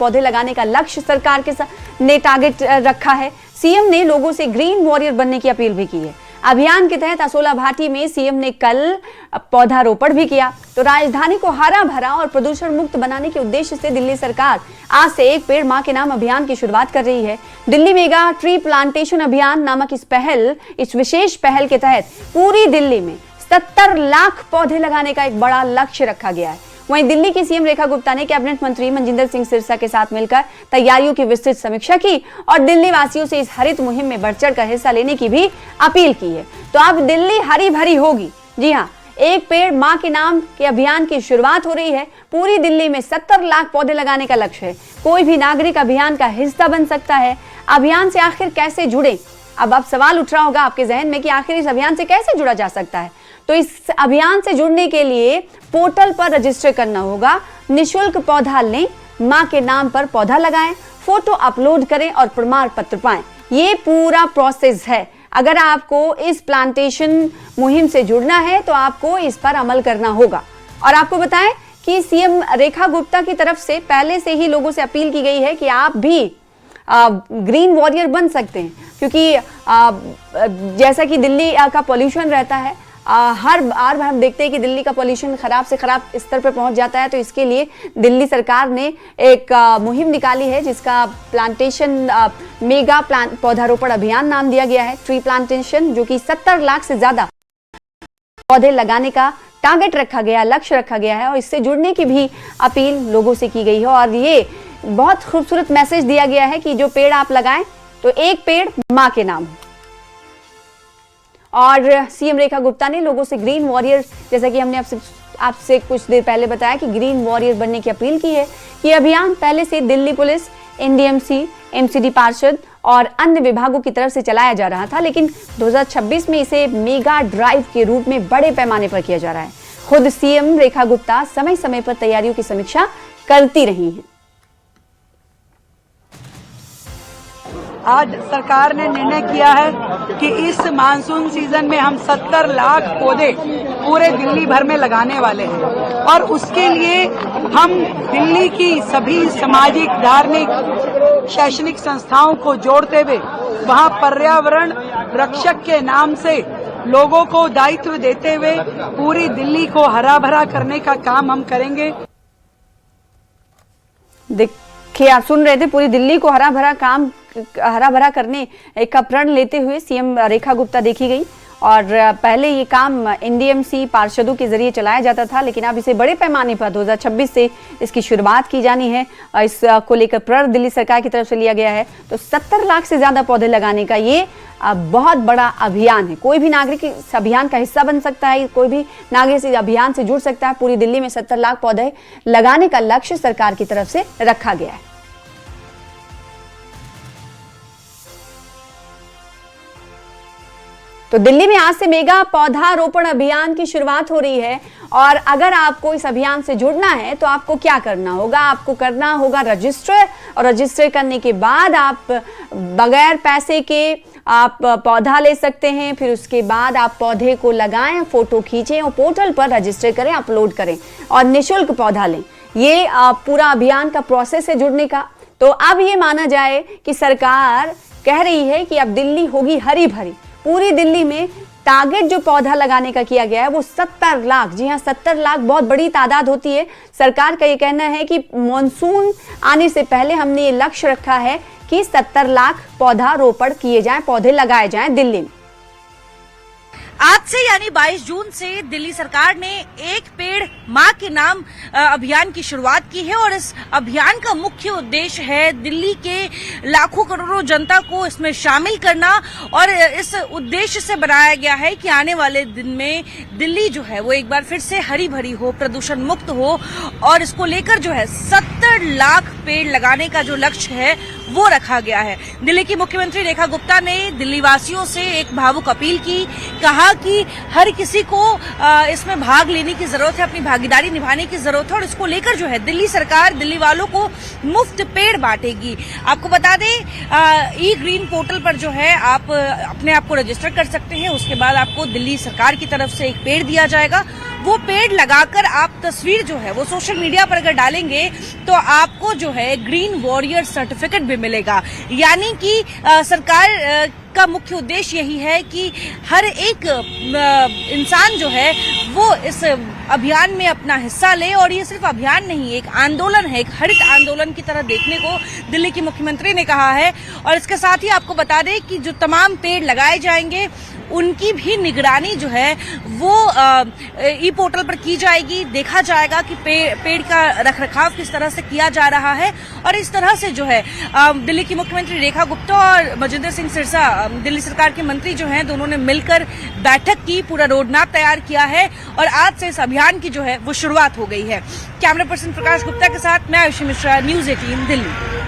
पौधे लगाने का लक्ष्य सरकार के ने टारगेट रखा है। सीएम ने लोगों से ग्रीन वॉरियर बनने की अपील भी की है। अभियान के तहत असोला भाटी में सीएम ने कल पौधारोपण भी किया। तो राजधानी को हरा भरा और प्रदूषण मुक्त बनाने के उद्देश्य से दिल्ली सरकार आज से एक पेड़ मां के नाम अभियान की शुरुआत कर रही है। दिल्ली मेगा ट्री प्लांटेशन अभियान नामक इस विशेष पहल के तहत पूरी दिल्ली में 70 लाख पौधे लगाने का एक बड़ा लक्ष्य रखा गया है। वहीं दिल्ली की सीएम रेखा गुप्ता ने कैबिनेट मंत्री मनजिंदर सिंह सिरसा के साथ मिलकर तैयारियों की विस्तृत समीक्षा की और दिल्ली वासियों से इस हरित मुहिम में बढ़ चढ़कर हिस्सा लेने की भी अपील की है। तो अब दिल्ली हरी भरी होगी। जी हाँ, एक पेड़ मां के नाम के अभियान की शुरुआत हो रही है। पूरी दिल्ली में 70 लाख पौधे लगाने का लक्ष्य है। कोई भी नागरिक अभियान का हिस्सा बन सकता है। अभियान से आखिर कैसे जुड़े? अब सवाल उठ रहा होगा आपके जहन में कि आखिर इस अभियान से कैसे जुड़ा जा सकता है। तो इस अभियान से जुड़ने के लिए पोर्टल पर रजिस्टर करना होगा। निशुल्क पौधा लें, मां के नाम पर पौधा लगाएं, फोटो अपलोड करें और प्रमाण पत्र पाएं। ये पूरा प्रोसेस है। अगर आपको इस प्लांटेशन मुहिम से जुड़ना है तो आपको इस पर अमल करना होगा। और आपको बताएं कि सीएम रेखा गुप्ता की तरफ से पहले से ही लोगों से अपील की गई है कि आप भी ग्रीन वॉरियर बन सकते हैं, क्योंकि जैसा कि दिल्ली का पॉल्यूशन रहता है, हर बार हम देखते हैं कि दिल्ली का पॉल्यूशन खराब से खराब स्तर पर पहुंच जाता है। तो इसके लिए दिल्ली सरकार ने एक मुहिम निकाली है जिसका प्लांटेशन मेगा पौधारोपण अभियान नाम दिया गया है, ट्री प्लांटेशन, जो कि 70 लाख से ज्यादा पौधे लगाने का टारगेट रखा गया, लक्ष्य रखा गया है। और इससे जुड़ने की भी अपील लोगों से की गई है। और ये बहुत खूबसूरत मैसेज दिया गया है कि जो पेड़ आप लगाएं तो एक पेड़ मां के नाम। और सीएम रेखा गुप्ता ने लोगों से ग्रीन वॉरियर, जैसा कि हमने आपसे कुछ देर पहले बताया कि ग्रीन वॉरियर बनने की अपील की है। ये अभियान पहले से दिल्ली पुलिस, एनडीएमसी, एमसीडी पार्षद और अन्य विभागों की तरफ से चलाया जा रहा था, लेकिन 2026 में इसे मेगा ड्राइव के रूप में बड़े पैमाने पर किया जा रहा है। खुद सीएम रेखा गुप्ता समय समय पर तैयारियों की समीक्षा करती रही हैं। आज सरकार ने निर्णय किया है कि इस मानसून सीजन में हम 70 लाख पौधे पूरे दिल्ली भर में लगाने वाले हैं। और उसके लिए हम दिल्ली की सभी सामाजिक, धार्मिक, शैक्षणिक संस्थाओं को जोड़ते हुए वहां पर्यावरण रक्षक के नाम से लोगों को दायित्व देते हुए पूरी दिल्ली को हरा भरा करने का काम हम करेंगे। देखिए, आप सुन रहे थे, पूरी दिल्ली को हरा भरा करने का प्रण लेते हुए सीएम रेखा गुप्ता देखी गई। और पहले ये काम एनडीएमसी पार्षदों के जरिए चलाया जाता था, लेकिन अब इसे बड़े पैमाने पर 2026 से इसकी शुरुआत की जानी है। इसको लेकर प्रण दिल्ली सरकार की तरफ से लिया गया है। तो 70 लाख से ज्यादा पौधे लगाने का ये बहुत बड़ा अभियान है। कोई भी नागरिक इस अभियान का हिस्सा बन सकता है, कोई भी नागरिक इस अभियान से जुड़ सकता है। पूरी दिल्ली में 70 लाख पौधे लगाने का लक्ष्य सरकार की तरफ से रखा गया है। तो दिल्ली में आज से मेगा पौधारोपण अभियान की शुरुआत हो रही है। और अगर आपको इस अभियान से जुड़ना है तो आपको क्या करना होगा? आपको करना होगा रजिस्टर, और रजिस्टर करने के बाद आप बगैर पैसे के आप पौधा ले सकते हैं। फिर उसके बाद आप पौधे को लगाएं, फोटो खींचें और पोर्टल पर रजिस्टर करें, अपलोड करें और निःशुल्क पौधा लें। ये पूरा अभियान का प्रोसेस है जुड़ने का। तो अब ये माना जाए कि सरकार कह रही है कि अब दिल्ली होगी हरी भरी। पूरी दिल्ली में टारगेट जो पौधा लगाने का किया गया है वो 70 लाख। जी हाँ, 70 लाख बहुत बड़ी तादाद होती है। सरकार का ये कहना है कि मॉनसून आने से पहले हमने ये लक्ष्य रखा है कि 70 लाख पौधारोपण किए जाएं, पौधे लगाए जाएं दिल्ली में। आज से यानी 22 जून से दिल्ली सरकार ने एक पेड़ मां के नाम अभियान की शुरुआत की है। और इस अभियान का मुख्य उद्देश्य है दिल्ली के लाखों करोड़ों जनता को इसमें शामिल करना। और इस उद्देश्य से बनाया गया है कि आने वाले दिन में दिल्ली जो है वो एक बार फिर से हरी भरी हो, प्रदूषण मुक्त हो। और इसको लेकर जो है 70 लाख पेड़ लगाने का जो लक्ष्य है वो रखा गया है। दिल्ली की मुख्यमंत्री रेखा गुप्ता ने दिल्ली वासियों से एक भावुक अपील की, कहा कि हर किसी को इसमें भाग लेने की जरूरत है, अपनी भागीदारी निभाने की जरूरत है और इसको लेकर जो है दिल्ली सरकार दिल्ली वालों को मुफ्त पेड़ बांटेगी। आपको बता दें ई ग्रीन पोर्टल पर जो है आप अपने आप को रजिस्टर कर सकते हैं। उसके बाद आपको दिल्ली सरकार की तरफ से एक पेड़ दिया जाएगा। वो पेड़ लगाकर आप तस्वीर जो है वो सोशल मीडिया पर अगर डालेंगे तो आपको जो है ग्रीन वॉरियर सर्टिफिकेट भी मिलेगा। यानी कि सरकार का मुख्य उद्देश्य यही है कि हर एक इंसान जो है वो इस अभियान में अपना हिस्सा ले और ये सिर्फ अभियान नहीं, एक आंदोलन है, एक हरित आंदोलन की तरह देखने को दिल्ली की मुख्यमंत्री ने कहा है। और इसके साथ ही आपको बता दें कि जो तमाम पेड़ लगाए जाएंगे उनकी भी निगरानी जो है वो ई पोर्टल पर की जाएगी। देखा जाएगा कि पेड़ का रखरखाव किस तरह से किया जा रहा है। और इस तरह से जो है दिल्ली की मुख्यमंत्री रेखा गुप्ता और मजिंदर सिंह सिरसा दिल्ली सरकार के मंत्री जो हैं दोनों ने मिलकर बैठक की, पूरा रोड मैप तैयार किया है और आज से इस अभियान की जो है वो शुरुआत हो गई है। कैमरा पर्सन प्रकाश गुप्ता के साथ मैं आयुषी मिश्रा, न्यूज़ 18 दिल्ली।